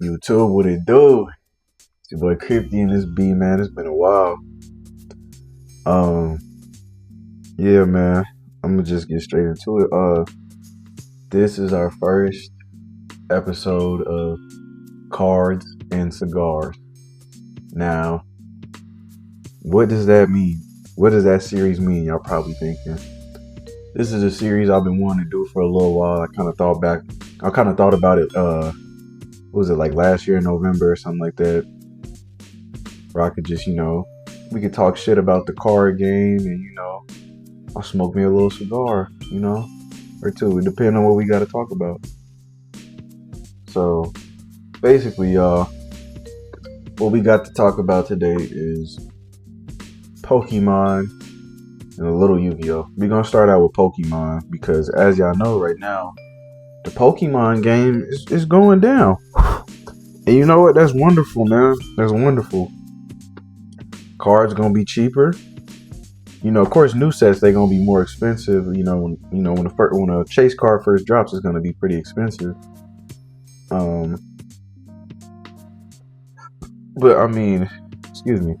YouTube, what it do? It's your boy Crypty and this B, man. It's been a while. Um, yeah, man. I'm gonna just get straight into it. This is our first episode of Cards and Cigars. Now, what does that mean? What does that series mean? Y'all probably thinking. This is a series I've been wanting to do for a little while. I kind of thought about it. What was it, like last year in November or something like that? Where I could just, we could talk shit about the card game and, I'll smoke me a little cigar, or two, depending on what we got to talk about. So, basically, y'all, what we got to talk about today is Pokemon and a little Yu-Gi-Oh! We're going to start out with Pokemon because, as y'all know right now, the Pokemon game is going down. And you know what? That's wonderful, man. That's wonderful. Cards going to be cheaper. Of course, new sets, they're going to be more expensive. When a chase card first drops, it's going to be pretty expensive. But I mean, excuse me.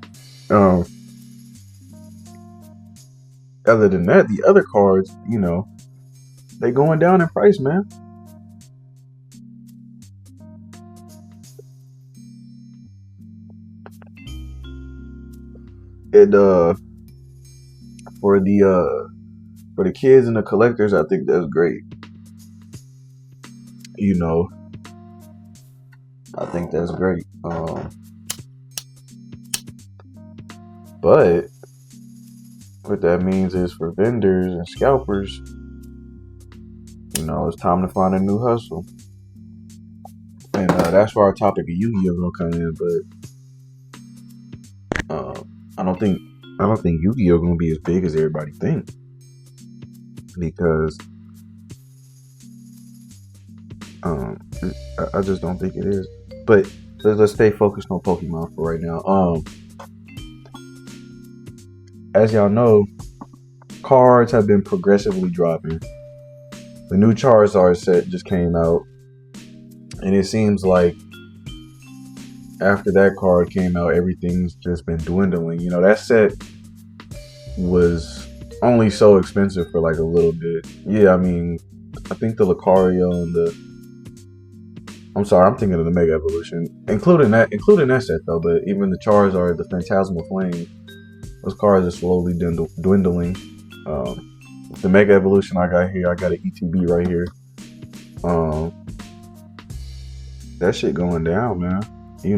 Other than that, the other cards, they going down in price, man. And for the kids and the collectors, I think that's great. I think that's great. But what that means is for vendors and scalpers, it's time to find a new hustle. And that's where our topic of Yu-Gi-Oh gonna come in. But I don't think Yu-Gi-Oh gonna be as big as everybody think, because I just don't think it is. But let's stay focused on Pokemon for right now. As y'all know, cards have been progressively dropping. The new Charizard set just came out, and it seems like after that card came out, everything's just been dwindling. That set was only so expensive for like a little bit. Yeah, I mean, I think the Lucario and I'm thinking of the Mega Evolution, including that set though. But even the Charizard, the Phantasmal Flame, those cards are slowly dwindling. The Mega Evolution I got here, I got an ETB right here. That shit going down, man. I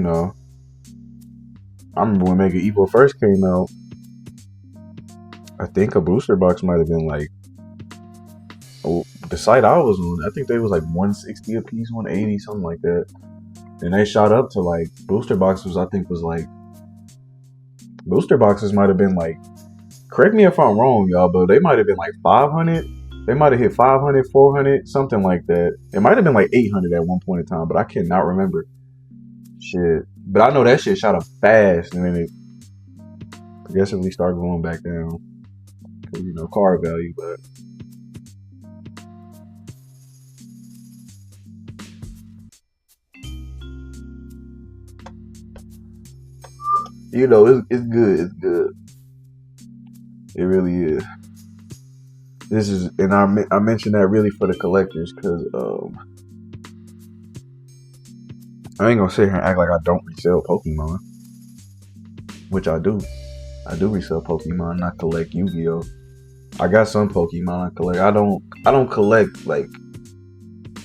remember when Mega Evo first came out, I think a booster box might have been like, the site I was on, I think they was like 160 a piece, 180, something like that. And they shot up to like, booster boxes might have been like, correct me if I'm wrong, y'all, but they might have been like 500. They might have hit 500, 400, something like that. It might have been like 800 at one point in time, but I cannot remember. Shit. But I know that shit shot up fast, and then it progressively started going back down. Card value, but it's good. It's good. It really is. This is, and I mentioned that really for the collectors, because I ain't gonna sit here and act like I don't resell Pokemon, which I do. I do resell Pokemon, and I collect Yu-Gi-Oh. I got some Pokemon I collect. I don't collect like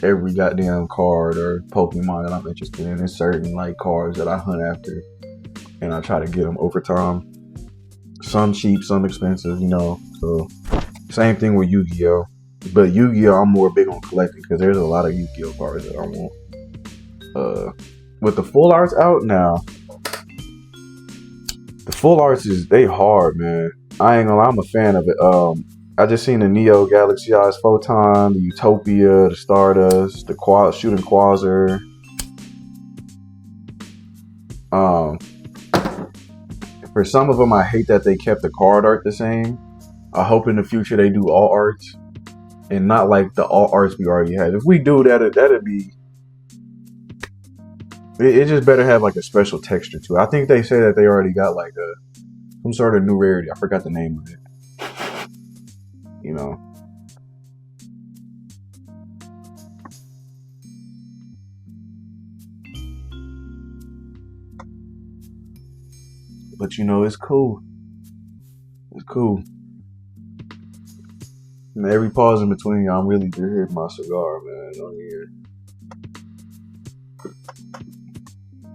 every goddamn card or Pokemon that I'm interested in. There's certain like cards that I hunt after, and I try to get them over time. Some cheap, some expensive, So same thing with Yu-Gi-Oh. But Yu-Gi-Oh, I'm more big on collecting because there's a lot of Yu-Gi-Oh cards that I want. With the full arts out now, the full arts they hard, man. I ain't gonna lie, I'm a fan of it. I just seen the Neo Galaxy Eyes Photon, the Utopia, the Stardust, the Shooting Quasar. For some of them, I hate that they kept the card art the same. I hope in the future they do all arts and not like the all arts we already have. If we do that, It just better have like a special texture to it. I think they say that they already got like some sort of new rarity. I forgot the name of it. You know. But you know, it's cool. It's cool. And every pause in between, I'm really just hitting my cigar, man. On here.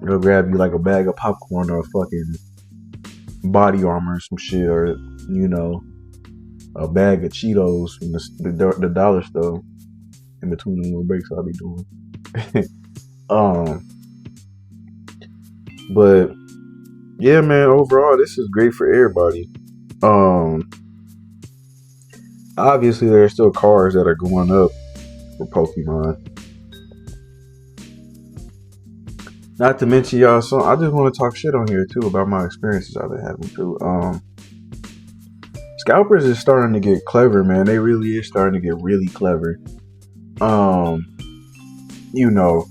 It'll grab you like a bag of popcorn or a fucking body armor or some shit, or you know, a bag of Cheetos from the dollar store. In between the little breaks I'll be doing. But yeah, man. Overall, this is great for everybody. Obviously, there are still cars that are going up for Pokemon. Not to mention, y'all, so I just want to talk shit on here too about my experiences I've been having too. Scalpers is starting to get clever, man. They really is starting to get really clever. You know,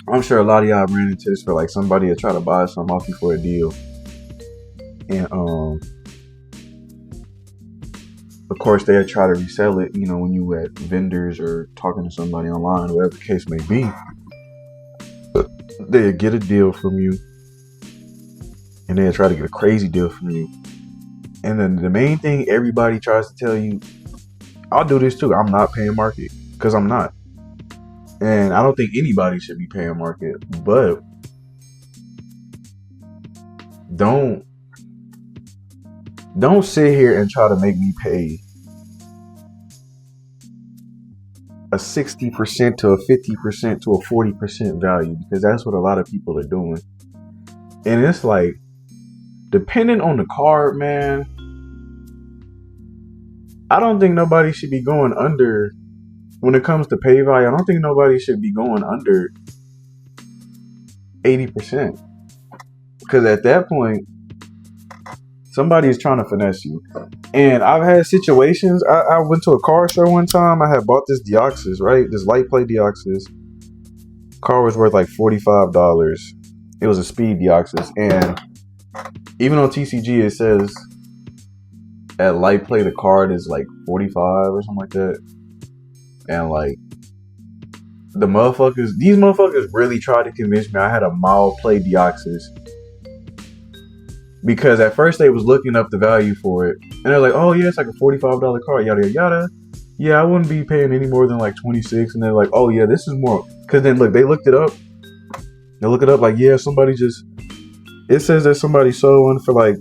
I'm sure a lot of y'all ran into this for like somebody to try to buy something off you for a deal, and of course they'll try to resell it. You know, when you at vendors or talking to somebody online, whatever the case may be. They'll get a deal from you, and they'll try to get a crazy deal from you. And then the main thing everybody tries to tell you, I'll do this too, I'm not paying market, because I'm not. And I don't think anybody should be paying market, but don't sit here and try to make me pay a 60% to a 50% to a 40% value, because that's what a lot of people are doing. And it's like, depending on the card, man, I don't think nobody should be going under, when it comes to pay value, I don't think nobody should be going under 80%. Because at that point, somebody is trying to finesse you. And I've had situations, I went to a car show one time, I had bought this Deoxys, right? This light plate Deoxys. Car was worth like $45. It was a speed Deoxys. And even on TCG it says at light play the card is like 45 or something like that. And like these motherfuckers really tried to convince me I had a mild play Deoxys. Because at first they was looking up the value for it. And they're like, oh yeah, it's like a $45 card, yada, yada. Yeah, I wouldn't be paying any more than like 26. And they're like, oh yeah, this is more. Because then look, they looked it up. They look it up like, yeah, it says that somebody sold one for like,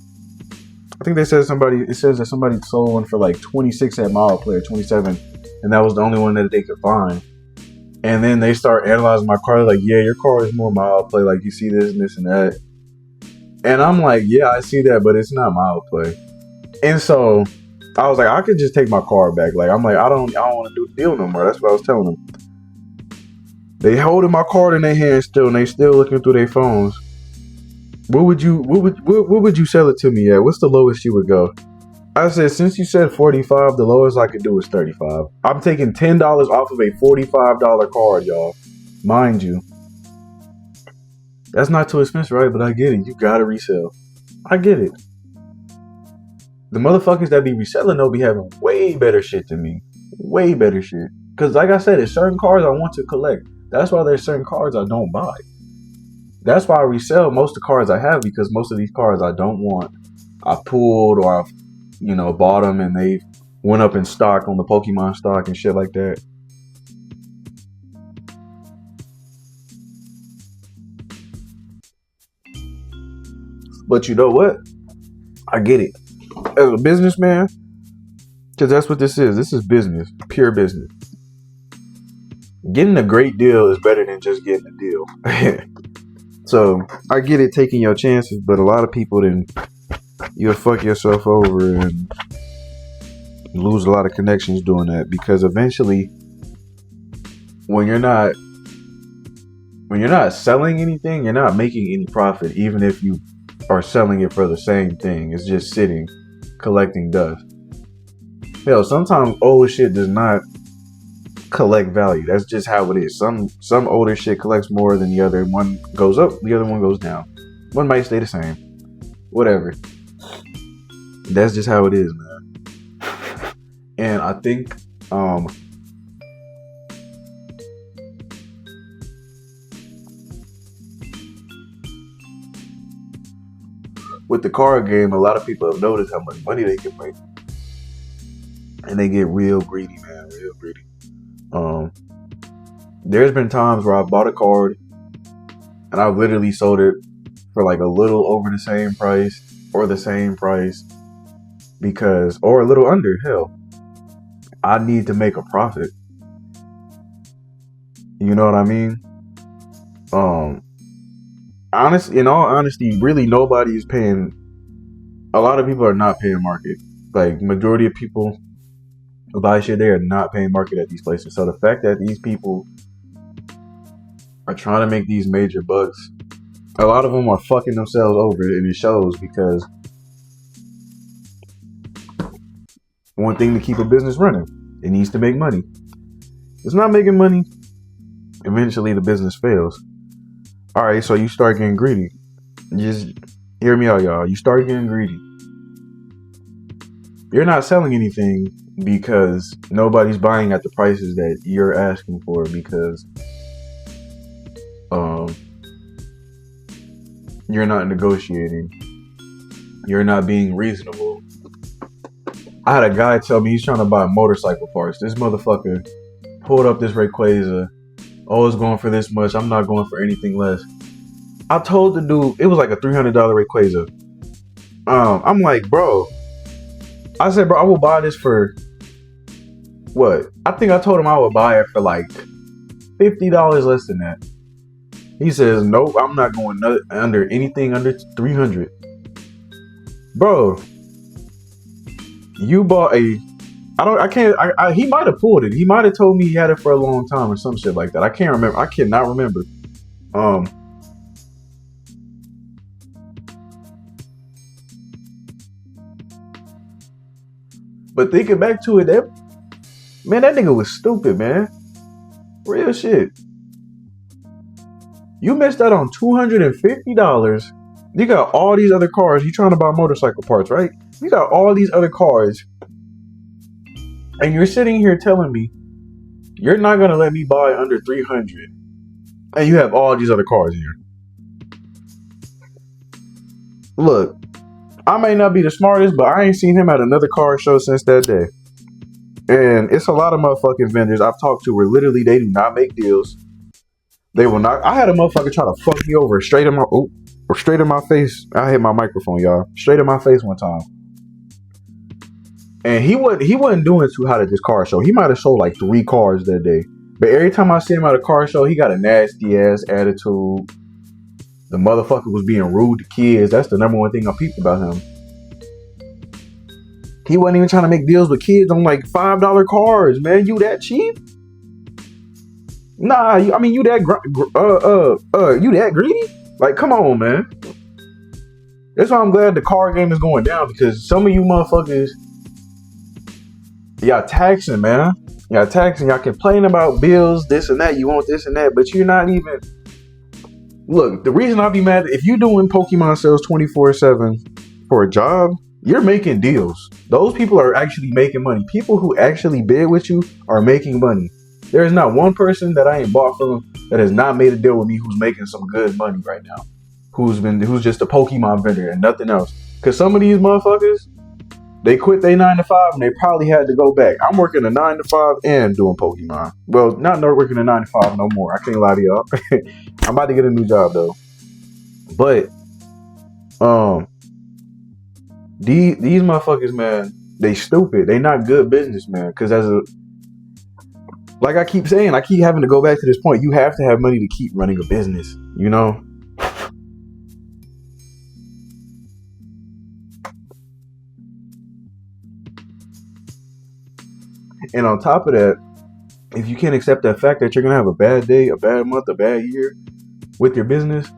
it says that somebody sold one for like 26 at mild play or 27. And that was the only one that they could find. And then they start analyzing my car. Like, yeah, your car is more mild play. Like, you see this and this and that. And I'm like, yeah, I see that, but it's not mild play. And so I was like, I could just take my car back. Like, I'm like, I don't want to do the deal no more. That's what I was telling them. They holding my card in their hand still, and they still looking through their phones. What would you sell it to me at? What's the lowest you would go? I said, since you said 45, the lowest I could do is 35. I'm taking $10 off of a $45 card, y'all. Mind you. That's not too expensive, right? But I get it. You gotta resell. I get it. The motherfuckers that be reselling, they'll be having way better shit than me. Way better shit. Because like I said, there's certain cards I want to collect. That's why there's certain cards I don't buy. That's why I resell most of the cards I have, because most of these cards I don't want. I pulled or I've, bought them and they went up in stock on the Pokemon stock and shit like that. But you know what? I get it. As a businessman, because that's what this is. This is business. Pure business. Getting a great deal is better than just getting a deal. So, I get it taking your chances, but a lot of people then you'll fuck yourself over and lose a lot of connections doing that, because eventually when you're not selling anything, you're not making any profit, even if you are selling it for the same thing. It's just sitting, collecting dust. Hell, sometimes old shit does not collect value. That's just how it is. Some older shit collects more than the other. One goes up, the other one goes down. One might stay the same. Whatever. That's just how it is, man. And I think with the card game, a lot of people have noticed how much money they can make. And they get real greedy, man. Real greedy. There's been times where I bought a card and I've literally sold it for like a little over the same price or the same price or a little under. Hell, I need to make a profit. You know what I mean? In all honesty, really nobody is paying. A lot of people are not paying market. Like majority of people who buy shit, they are not paying market at these places. So the fact that these people are trying to make these major bucks, a lot of them are fucking themselves over, and it shows because one thing to keep a business running, it needs to make money. If it's not making money, eventually the business fails. All right, so you start getting greedy. Just hear me out, y'all. You start getting greedy. You're not selling anything because nobody's buying at the prices that you're asking for because you're not negotiating. You're not being reasonable. I had a guy tell me he's trying to buy motorcycle parts. This motherfucker pulled up this Rayquaza. Oh, it's going for this much. I'm not going for anything less. I told the dude it was like a $300 Rayquaza. I'm like, bro. I said, bro, I will buy this for what? I think I told him I would buy it for like $50 less than that. He says, nope, I'm not going under anything under 300. Bro, you bought he might have pulled it. He might have told me he had it for a long time or some shit like that. I can't remember. I cannot remember. But thinking back to it, that nigga was stupid, man. Real shit. You missed out on $250. You got all these other cars. You trying to buy motorcycle parts, right? You got all these other cars. And you're sitting here telling me you're not going to let me buy under 300. And you have all these other cars here. Look, I may not be the smartest, but I ain't seen him at another car show since that day. And it's a lot of motherfucking vendors I've talked to where literally they do not make deals. They will not. I had a motherfucker try to fuck me over straight in my face. I hit my microphone, y'all. Straight in my face one time. And he wasn't doing too hot at this car show. He might have sold like 3 cars that day. But every time I see him at a car show, he got a nasty ass attitude. The motherfucker was being rude to kids. That's the number one thing I peeped about him. He wasn't even trying to make deals with kids on like $5 cars, man. You that cheap? Nah, you that greedy? Like, come on, man. That's why I'm glad the car game is going down, because some of you motherfuckers, y'all taxing, man. Y'all taxing. Y'all complain about bills, this and that. You want this and that, but you're not even. Look, the reason I'll be mad, if you're doing Pokemon sales 24/7 for a job, you're making deals. Those people are actually making money. People who actually bid with you are making money. There is not one person that I ain't bought from that has not made a deal with me who's making some good money right now. Who's just a Pokemon vendor and nothing else. Because some of these motherfuckers, they quit their 9 to 5 and they probably had to go back. I'm working a 9 to 5 and doing Pokemon. Well, not working a 9 to 5 no more. I can't lie to y'all. I'm about to get a new job though. But these motherfuckers, man, they stupid. They not good businessmen. Because like I keep saying, I keep having to go back to this point. You have to have money to keep running a business, you know? And on top of that, if you can't accept that fact that you're going to have a bad day, a bad month, a bad year with your business,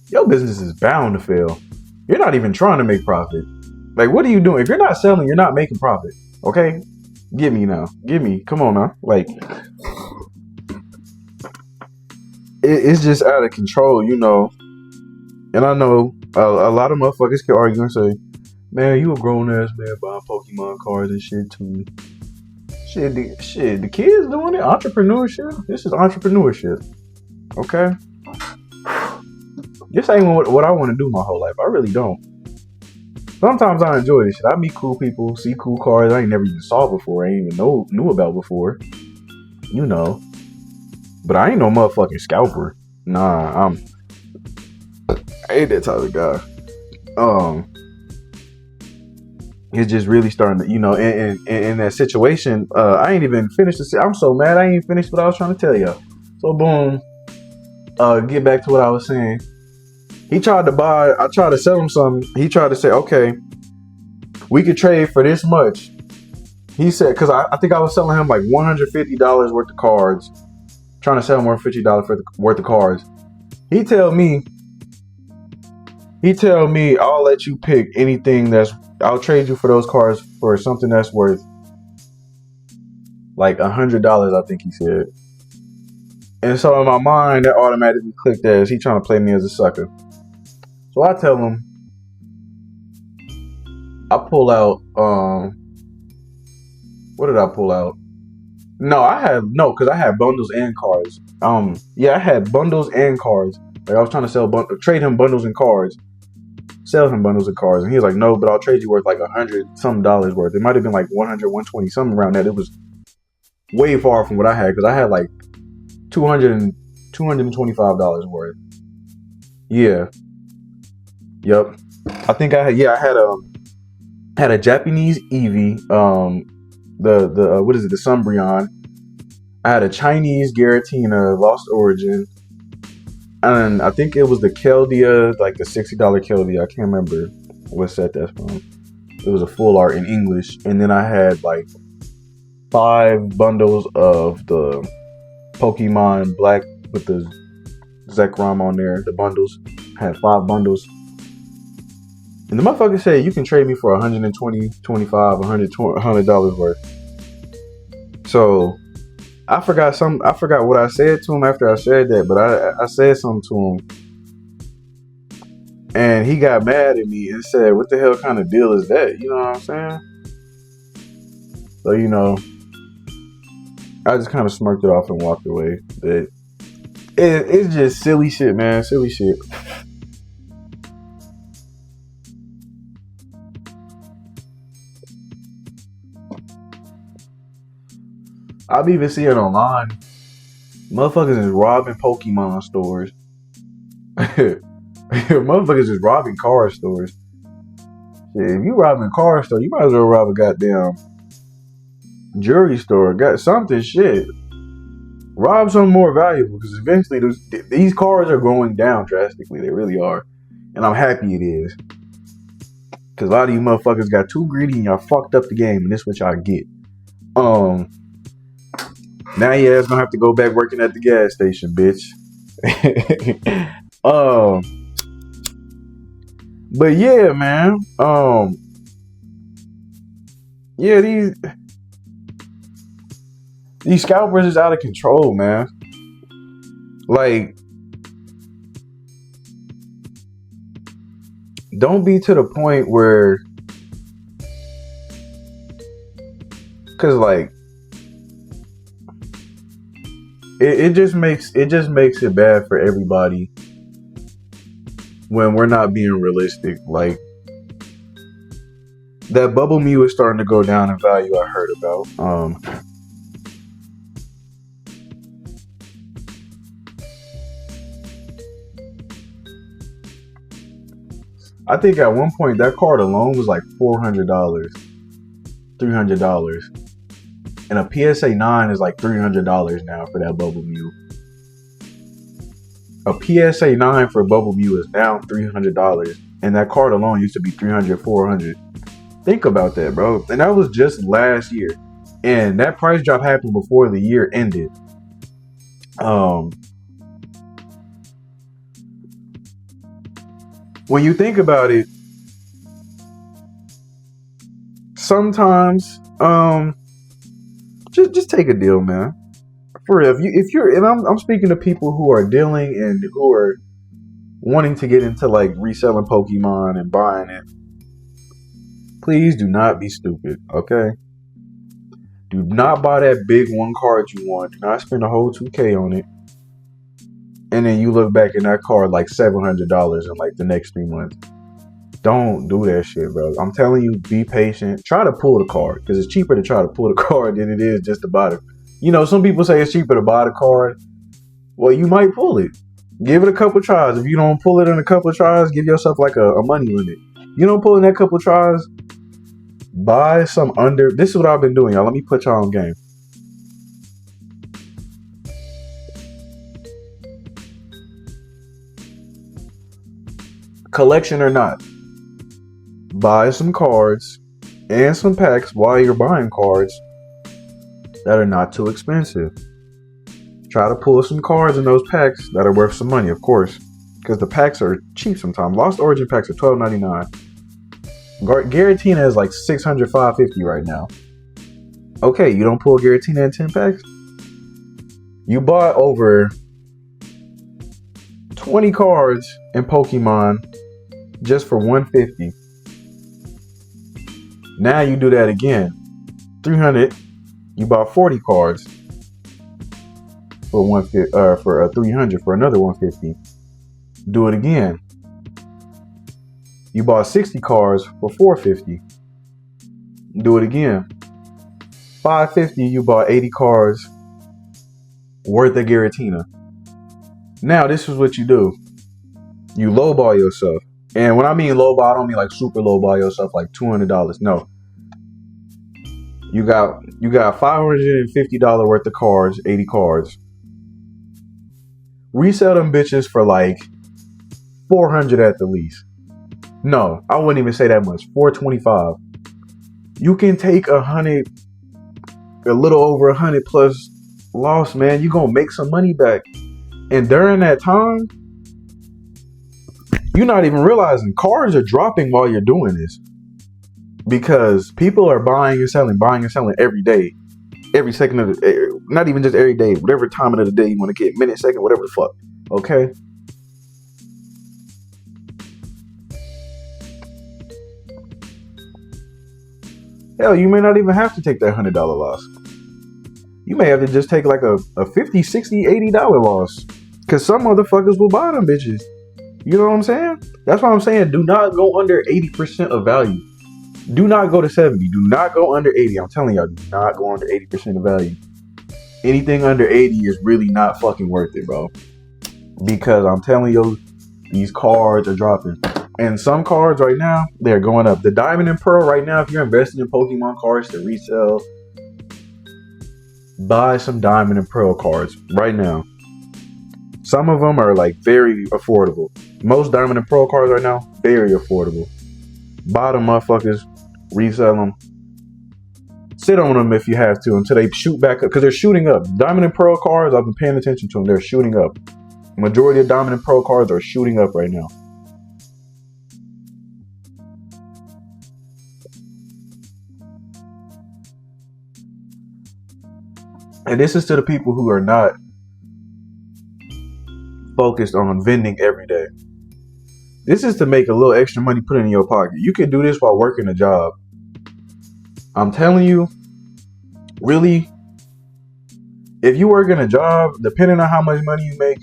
your business is bound to fail. You're not even trying to make profit. Like, what are you doing? If you're not selling, you're not making profit. Okay? Get me now. Get me. Come on now. Like it's just out of control, you know. And I know a lot of motherfuckers can argue and say, "Man, you a grown ass man buying Pokemon cards and shit too." The kids doing it. Entrepreneurship. This is entrepreneurship. Okay. This ain't what I want to do my whole life. I really don't. Sometimes I enjoy this shit. I meet cool people, see cool cars I ain't never even saw before, I ain't even knew about before. You know. But I ain't no motherfucking scalper. Nah, I ain't that type of guy. It's just really starting to, you know, in that situation, I ain't even finished I'm so mad I ain't finished what I was trying to tell y'all. So boom, get back to what I was saying. I tried to sell him something. He tried to say, okay, we could trade for this much. He said, because I think I was selling him like $150 worth of cards. Trying to sell him $150 worth of cards. He tell me, I'll let you pick anything I'll trade you for those cards for something that's worth like $100, I think he said. And so in my mind, that automatically clicked as he trying to play me as a sucker. So I tell him, I pull out, what did I pull out? Because I had bundles and cards. I had bundles and cards. Like I was trying to trade him bundles and cards. Sell him bundles of cards, and he was like, "No, but I'll trade you worth like $100 some worth." It might have been like 100, 120, something around that. It was way far from what I had because I had like $225 worth. Yeah, yep. I think I had a Japanese Eevee, the what is it, the Sumbreon. I had a Chinese Giratina Lost Origin. And I think it was the Keldea, like the $60 Keldea. I can't remember what set that's from. It was a full art in English. And then I had like 5 bundles of the Pokemon Black with the Zekrom on there. The bundles. I had 5 bundles. And the motherfucker said, you can trade me for $120, $25, $100 worth. So I forgot what I said to him after I said that, but I said something to him, and he got mad at me and said, "What the hell kind of deal is that?" You know what I'm saying? So you know, I just kind of smirked it off and walked away. But it's just silly shit, man. Silly shit. I've even seen it online. Motherfuckers is robbing Pokemon stores. Motherfuckers is robbing car stores. Shit, if you robbing a car store, you might as well rob a goddamn jewelry store. Got something, shit. Rob something more valuable because eventually these cars are going down drastically. They really are. And I'm happy it is. Because a lot of you motherfuckers got too greedy and y'all fucked up the game, and this is what y'all get. Now your ass gonna have to go back working at the gas station, bitch. But yeah, man. Yeah, these scalpers is out of control, man. Like, don't be to the point where, cause like, it just makes it bad for everybody when we're not being realistic. Like, that Bubble Mew is starting to go down in value. I heard about. I think at one point that card alone was like $400, $300, and a PSA 9 is like $300 now for that Bubble Mew. A PSA 9 for Bubble Mew is now $300, and that card alone used to be $300, $400. Think about that, bro. And that was just last year, and that price drop happened before the year ended. When you think about it, sometimes Just take a deal, man. For real, if you're, and I'm speaking to people who are dealing and who are wanting to get into like reselling Pokemon and buying it. Please do not be stupid, okay? Do not buy that big one card you want. Do not spend a whole $2K on it. And then you look back in that card like $700 in like the next 3 months. Don't do that shit, bro. I'm telling you, be patient. Try to pull the card, because it's cheaper to try to pull the card than it is just to buy it. You know, some people say it's cheaper to buy the card. Well, you might pull it. Give it a couple tries. If you don't pull it in a couple tries, give yourself like a money limit. You don't pull in that couple tries, buy some under. This is what I've been doing, y'all. Let me put y'all on game. Collection or not, buy some cards and some packs while you're buying cards that are not too expensive. Try to pull some cards in those packs that are worth some money, of course, because the packs are cheap sometimes. Lost Origin packs are $12.99. Giratina is like $600, $550 right now. Okay, you don't pull Giratina in 10 packs? You bought over 20 cards in Pokemon just for $150. Now you do that again. 300. You bought 40 cards for for 300 for another 150. Do it again. You bought 60 cards for 450. Do it again. 550. You bought 80 cards worth of Giratina. Now this is what you do. You lowball yourself. And when I mean lowball, I don't mean like super lowball yourself like $200. No. You got $550 worth of cards, 80 cards. Resell them bitches for like $400 at the least. No, I wouldn't even say that much. $425. You can take a little over 100 plus loss, man. You're gonna make some money back. And during that time, you're not even realizing cards are dropping while you're doing this, because people are buying and selling every day, every second of the day. Not even just every day, whatever time of the day you want to get, minute, second, whatever the fuck. Okay. Hell, you may not even have to take that $100 loss. You may have to just take like a $50, $60, $80 loss, because some motherfuckers will buy them bitches. You know what I'm saying? That's why I'm saying do not go under 80% of value. Do not go to 70. Do not go under 80. I'm telling y'all, do not go under 80% of value. Anything under 80 is really not fucking worth it, bro. Because I'm telling you, these cards are dropping. And some cards right now, they're going up. The Diamond and Pearl right now, if you're investing in Pokemon cards to resell, buy some Diamond and Pearl cards right now. Some of them are like very affordable. Most Diamond and Pearl cards right now, very affordable. Buy them motherfuckers, resell them. Sit on them if you have to until they shoot back up, because they're shooting up. Diamond and Pearl cards, I've been paying attention to them. They're shooting up. Majority of Diamond and Pearl cards are shooting up right now. And this is to the people who are not focused on vending every day. This is to make a little extra money, put it in your pocket. You can do this while working a job. I'm telling you, really, if you work in a job, depending on how much money you make,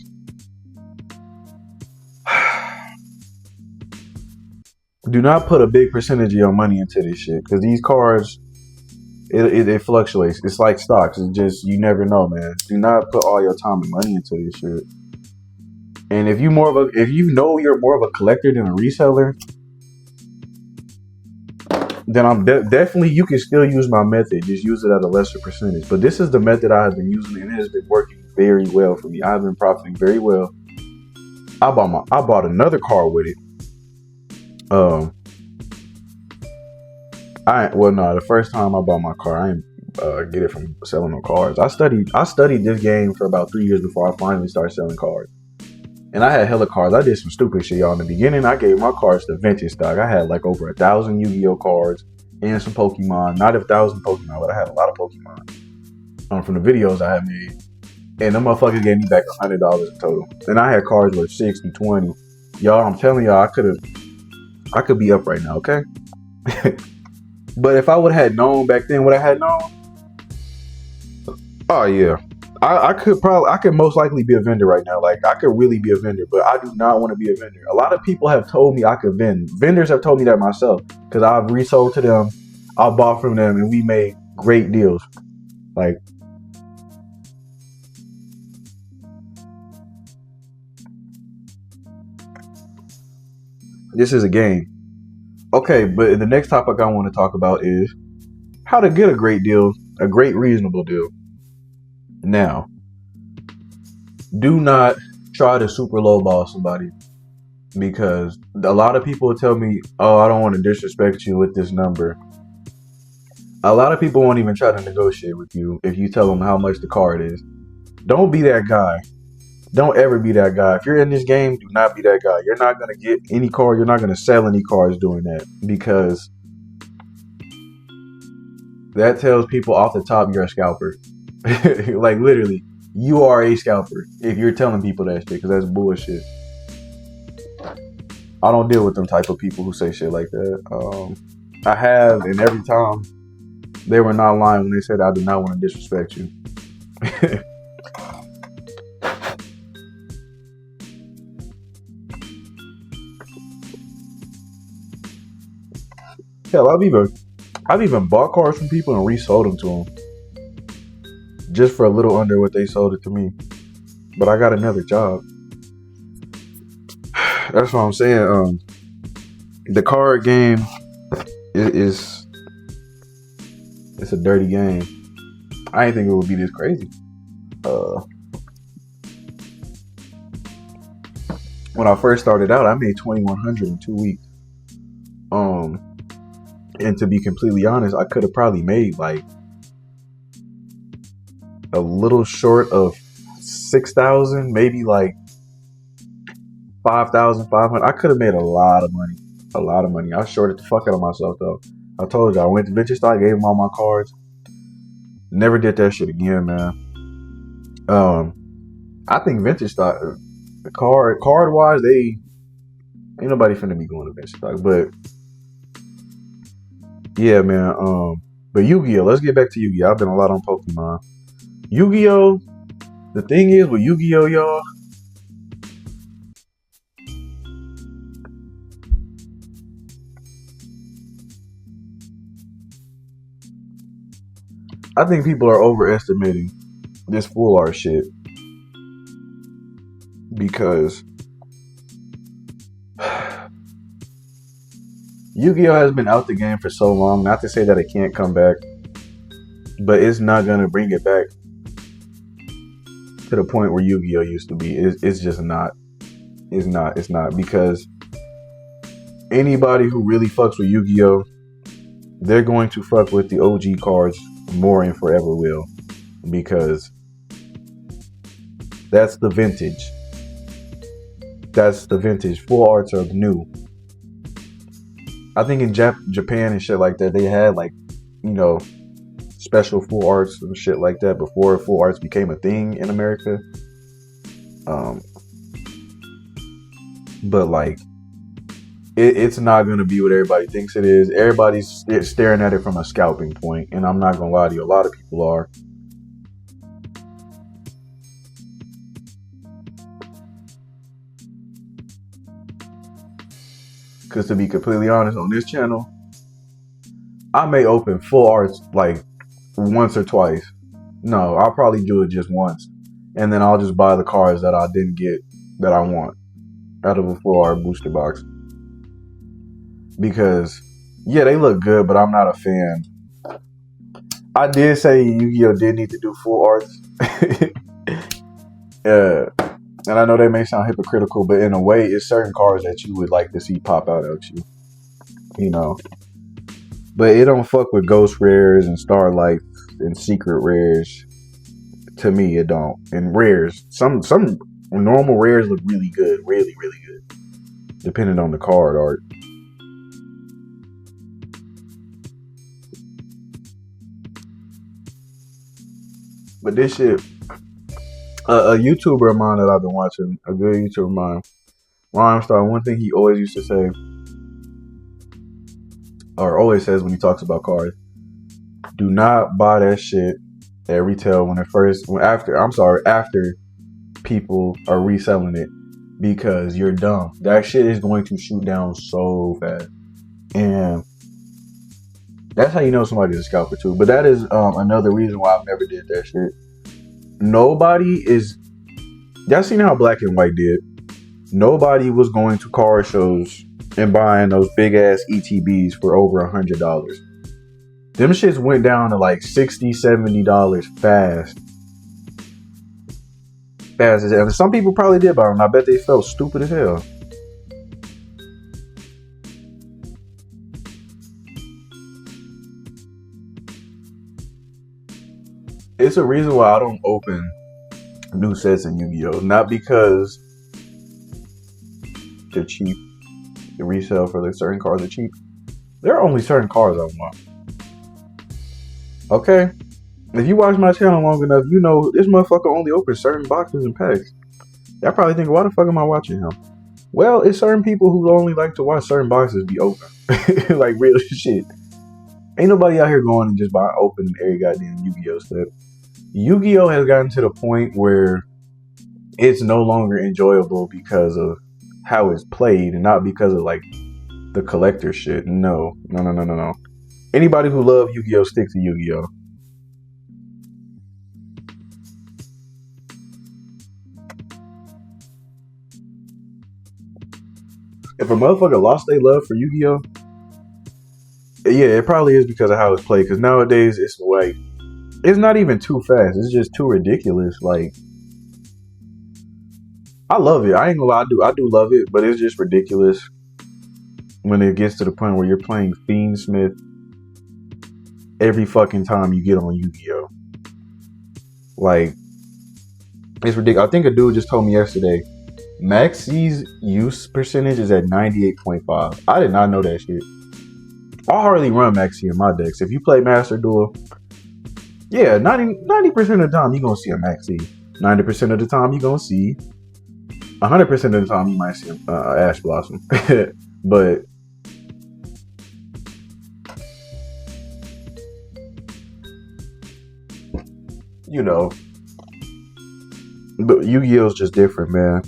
do not put a big percentage of your money into this shit, because these cards, it fluctuates. It's like stocks. It's just, you never know, man. Do not put all your time and money into this shit. And if you know you're more of a collector than a reseller, then I'm definitely, you can still use my method. Just use it at a lesser percentage. But this is the method I have been using, and it has been working very well for me. I've been profiting very well. I bought another car with it. The first time I bought my car, I didn't get it from selling no cars. I studied this game for about 3 years before I finally started selling cars. And I had hella cars. I did some stupid shit, y'all. In the beginning, I gave my cars to vintage stock. I had like over 1,000 Yu-Gi-Oh cards and some Pokemon. Not 1,000 Pokemon, but I had a lot of Pokemon. from the videos I had made. And them motherfuckers gave me back $100 in total. And I had cards worth 60, 20. Y'all, I'm telling y'all, I could be up right now, okay? But if I would have known back then what I had known, oh yeah. I could most likely be a vendor right now. Like, I could really be a vendor, but I do not want to be a vendor. A lot of people have told me I could vend. Vendors have told me that myself, because I've resold to them, I bought from them, and we made great deals. Like, this is a game. Okay, but the next topic I want to talk about is how to get a great deal, a great reasonable deal. Now, do not try to super lowball somebody, because a lot of people tell me, oh, I don't want to disrespect you with this number. A lot of people won't even try to negotiate with you if you tell them how much the card is. Don't be that guy. Don't ever be that guy. If you're in this game, do not be that guy. You're not going to get any card. You're not going to sell any cards doing that, because that tells people off the top you're a scalper. Like, literally, you are a scalper if you're telling people that shit, because that's bullshit. I don't deal with them type of people who say shit like that. I have, and every time they were not lying when they said I do not want to disrespect you. Hell, I've even bought cards from people and resold them to them just for a little under what they sold it to me. But I got another job. That's what I'm saying. The card game is it's a dirty game. I didn't think it would be this crazy. When I first started out, I made $2,100 in 2 weeks. And to be completely honest, I could have probably made like a little short of 6,000, maybe like 5,500. I could have made a lot of money. I shorted the fuck out of myself though. I told you, I went to Venture Stock, gave them all my cards. Never did that shit again, man. I think Venture Stock, card wise, they ain't nobody finna be going to Venture Stock, but yeah, man. But Yu-Gi-Oh! Let's get back to Yu-Gi-Oh! I've been a lot on Pokemon. Yu-Gi-Oh! The thing is with Yu-Gi-Oh, y'all, I think people are overestimating this full art shit, because Yu-Gi-Oh! Has been out the game for so long. Not to say that it can't come back, but it's not gonna bring it back to the point where Yu-Gi-Oh! Used to be. It's just not. It's not, because anybody who really fucks with Yu-Gi-Oh! They're going to fuck with the OG cards more and forever will, because that's the vintage. That's the vintage. Full arts are new. I think in Japan and shit like that, they had like, special full arts and shit like that before full arts became a thing in America. But like, it's not going to be what everybody thinks it is. Everybody's staring at it from a scalping point, and I'm not going to lie to you, a lot of people are. Because to be completely honest, on this channel, I may open full arts like once or twice. No, I'll probably do it just once. And then I'll just buy the cards that I didn't get that I want out of a full art booster box. Because, yeah, they look good, but I'm not a fan. I did say Yu-Gi-Oh! Did need to do full arts. And I know they may sound hypocritical, but in a way, it's certain cards that you would like to see pop out at you. But it don't fuck with ghost rares and starlights and secret rares. To me, it don't. And rares, some normal rares look really good, really, really good, depending on the card art. But this shit, a YouTuber of mine that I've been watching, a good YouTuber of mine, Rhyme Star, one thing he always used to say, or always says when he talks about cars, do not buy that shit at retail after people are reselling it, because you're dumb. That shit is going to shoot down so fast. And that's how you know somebody's a scalper too. But that is another reason why I've never did that shit. Y'all seen how Black and White did? Nobody was going to car shows and buying those big ass ETBs for over $100. Them shits went down to like $60, $70 fast. Fast as hell. And some people probably did buy them. I bet they felt stupid as hell. It's a reason why I don't open new sets in Yu-Gi-Oh! Not because they're cheap. The resale for the certain cards are cheap. There are only certain cards I want. Okay? If you watch my channel long enough, you know this motherfucker only opens certain boxes and packs. Y'all probably think, why the fuck am I watching him? Well, it's certain people who only like to watch certain boxes be open. Like real shit. Ain't nobody out here going and just opening every goddamn Yu-Gi-Oh! Set. Yu-Gi-Oh! Has gotten to the point where it's no longer enjoyable because of how it's played and not because of like the collector shit. No. Anybody who loves Yu-Gi-Oh! Stick to Yu-Gi-Oh! If a motherfucker lost their love for Yu-Gi-Oh! Yeah, it probably is because of how it's played. Because nowadays it's like, it's not even too fast. It's just too ridiculous. Like, I love it. I ain't gonna lie, I do love it, but it's just ridiculous when it gets to the point where you're playing Fiend Smith every fucking time you get on Yu-Gi-Oh! Like, it's ridiculous. I think a dude just told me yesterday, Maxi's use percentage is at 98.5. I did not know that shit. I hardly run Maxi in my decks. If you play Master Duel, yeah, 90% of the time you're going to see a Maxi. 90% of the time you're going to see, 100% of the time you might see Ash Blossom. But you know, but Yu-Gi-Oh! Is just different, man.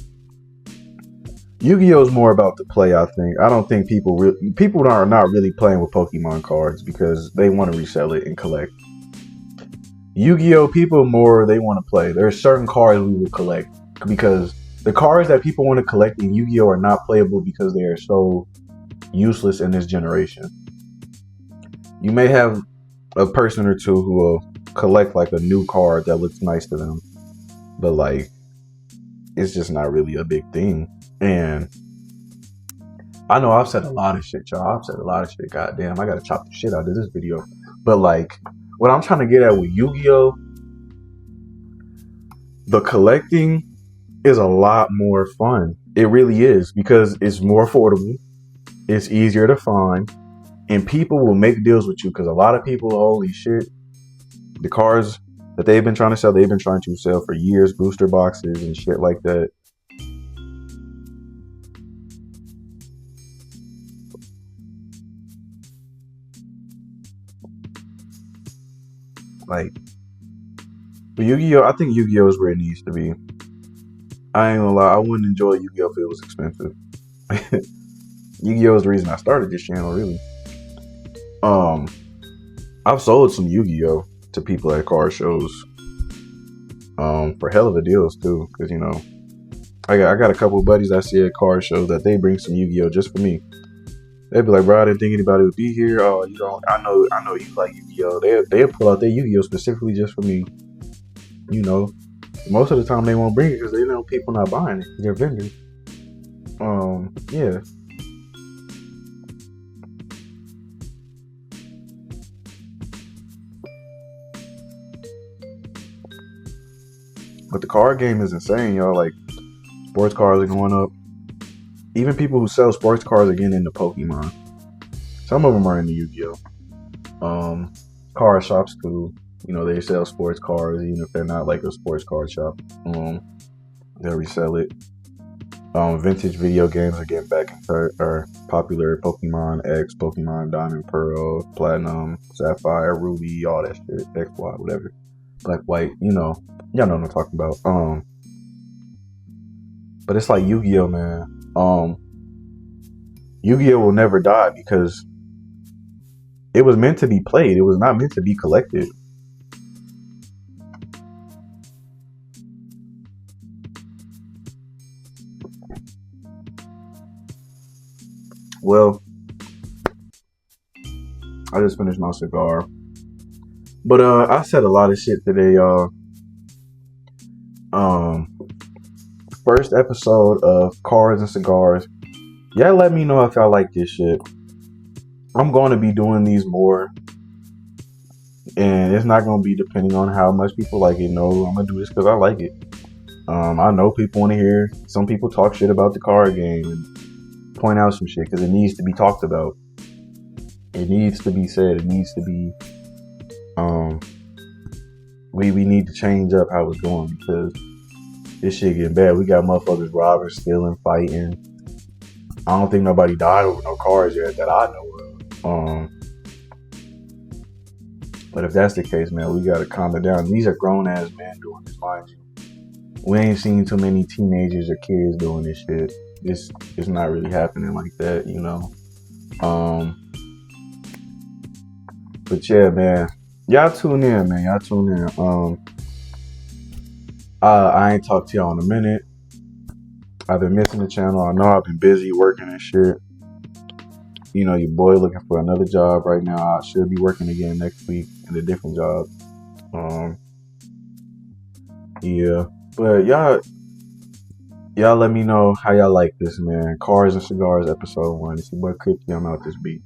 Yu-Gi-Oh! Is more about the play, I think. I don't think people are not really playing with Pokemon cards because they want to resell it and collect. Yu-Gi-Oh! People they want to play. There are certain cards we will collect because the cards that people want to collect in Yu-Gi-Oh! Are not playable because they are so useless in this generation. You may have a person or two who will collect like a new card that looks nice to them, but like, it's just not really a big thing. And I know I've said a lot of shit, y'all. I've said a lot of shit. Goddamn, I gotta chop the shit out of this video. But like, what I'm trying to get at with Yu-Gi-Oh!, the collecting is a lot more fun. It really is, because it's more affordable, it's easier to find, and people will make deals with you. Because a lot of people, holy shit, the cards that they've been trying to sell, they've been trying to sell for years, booster boxes and shit like that. Like, but Yu-Gi-Oh! I think Yu-Gi-Oh! Is where it needs to be. I ain't gonna lie, I wouldn't enjoy Yu-Gi-Oh! If it was expensive. Yu-Gi-Oh! Is the reason I started this channel, really. I've sold some Yu-Gi-Oh! To people at car shows. For hell of a deals too, because you know, I got a couple of buddies I see at car shows that they bring some Yu-Gi-Oh! Just for me. They'd be like, bro, I didn't think anybody would be here. Oh, you know, I know you like Yu-Gi-Oh! They'll pull out their Yu-Gi-Oh! Specifically just for me. You know, most of the time they won't bring it because they know people not buying it. They're vendors. Yeah. But the card game is insane, y'all. Like, sports cards are going up. Even people who sell sports cards are getting into Pokemon. Some of them are into Yu-Gi-Oh! Card shops too. They sell sports cars, even if they're not like a sports car shop. They'll resell it. Vintage video games are getting back are popular. Pokemon X, Pokemon Diamond, Pearl, Platinum, Sapphire, Ruby, all that shit. X, Y, whatever. Black, white, y'all know what I'm talking about. But it's like Yu-Gi-Oh, man. Yu-Gi-Oh will never die because it was meant to be played. It was not meant to be collected. Well, I just finished my cigar. But I said a lot of shit today, y'all. First episode of Cars and Cigars. Y'all let me know if y'all like this shit. I'm going to be doing these more. And it's not going to be depending on how much people like it. No, I'm going to do this because I like it. I know people want to hear some people talk shit about the card game and point out some shit because it needs to be talked about. It needs to be said. It needs to be. We need to change up how it's going because this shit getting bad. We got motherfuckers robbing, stealing, fighting. I don't think nobody died over no cars yet that I know of. But if that's the case, man, we gotta calm it down. These are grown ass men doing this, mind you. We ain't seen too many teenagers or kids doing this shit. This is not really happening like that, But yeah, man. Y'all tune in, man. Y'all tune in. I ain't talked to y'all in a minute. I've been missing the channel. I know I've been busy working and shit. Your boy looking for another job right now. I should be working again next week in a different job. Yeah. But y'all let me know how y'all like this, man. Cars and Cigars episode 1. It's your boy Crypty. I'm out this beat.